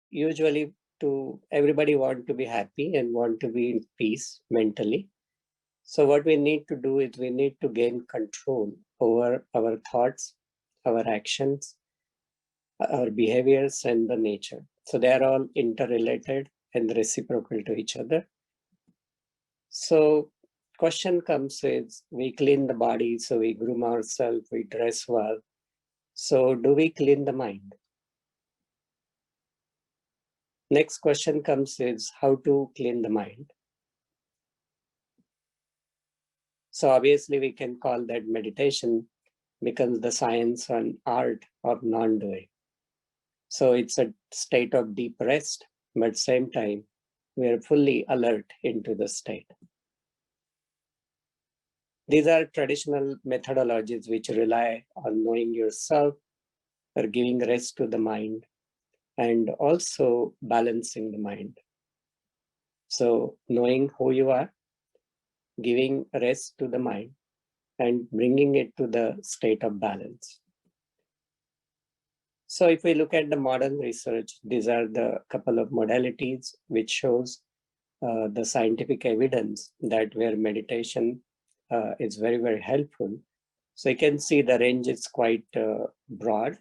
usually everybody want to be happy and want to be in peace mentally. So what we need to do is we need to gain control over our thoughts, our actions, our behaviors, and the nature. So they are all interrelated and reciprocal to each other. So question comes is, we clean the body, so we groom ourselves, we dress well. So do we clean the mind? Next question comes is, how to clean the mind? So obviously we can call that meditation becomes the science and art of non-doing. So it's a state of deep rest, but same time, we are fully alert into the state. These are traditional methodologies which rely on knowing yourself or giving rest to the mind and also balancing the mind. So knowing who you are, giving rest to the mind, and bringing it to the state of balance. So if we look at the modern research, these are the couple of modalities which shows the scientific evidence that where meditation is very, very helpful. So you can see the range is quite broad.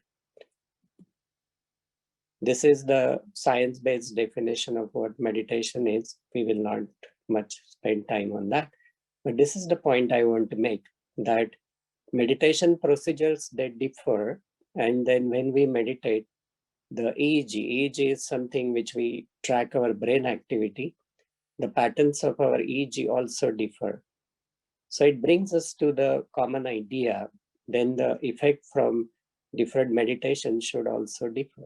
This is the science-based definition of what meditation is. We will not much spend time on that. But this is the point I want to make, that meditation procedures, they differ. And then when we meditate, the EEG is something which we track our brain activity. The patterns of our EEG also differ. So it brings us to the common idea, then the effect from different meditation should also differ.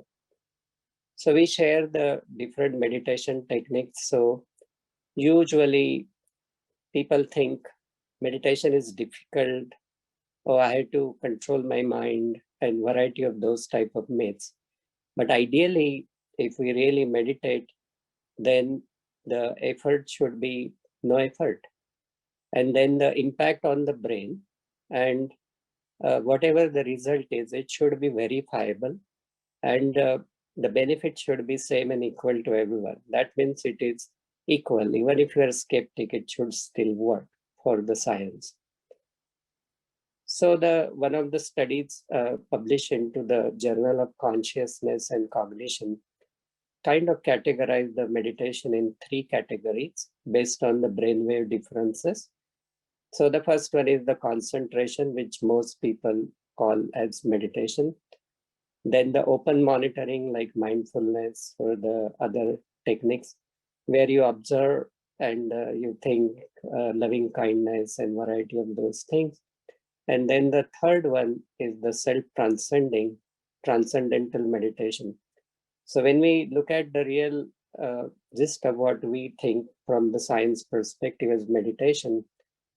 So we share the different meditation techniques. So usually people think meditation is difficult, or I have to control my mind, and variety of those type of myths. But ideally, if we really meditate, then the effort should be no effort. And then the impact on the brain and whatever the result is, it should be verifiable. And the benefit should be same and equal to everyone. That means it is equal. Even if you are skeptic, it should still work for the science. So one of the studies published into the Journal of Consciousness and Cognition kind of categorized the meditation in 3 categories based on the brainwave differences. So the first one is the concentration, which most people call as meditation. Then the open monitoring, like mindfulness or the other techniques, where you observe and you think loving kindness and variety of those things. And then the third one is the self-transcending, transcendental meditation. So when we look at the real gist of what we think from the science perspective as meditation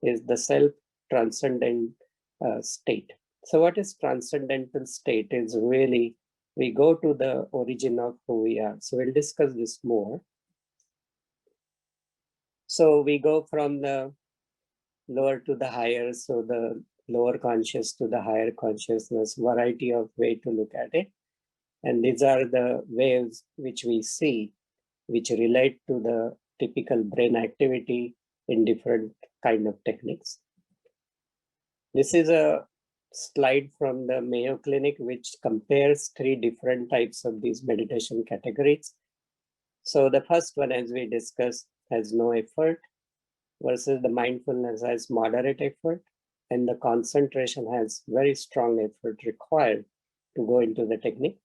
is the self-transcendent state. So what is transcendental state is really, we go to the origin of who we are. So we'll discuss this more. So we go from the lower to the higher, so the lower conscious to the higher consciousness, variety of way to look at it. And these are the waves which we see, which relate to the typical brain activity in different kind of techniques. This is a slide from the Mayo Clinic, which compares 3 different types of these meditation categories. So the first one, as we discussed, has no effort, versus the mindfulness has moderate effort, and the concentration has very strong effort required to go into the technique.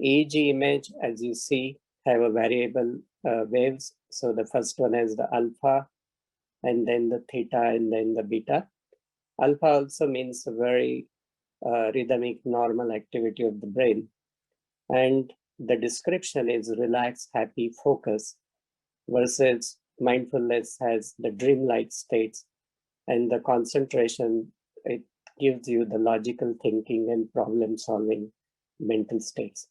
EEG image, as you see, have a variable waves. So the first one has the alpha, and then the theta, and then the beta. Alpha also means a very rhythmic, normal activity of the brain. And the description is relaxed, happy, focus, versus mindfulness has the dreamlike states, and the concentration, it gives you the logical thinking and problem solving mental states.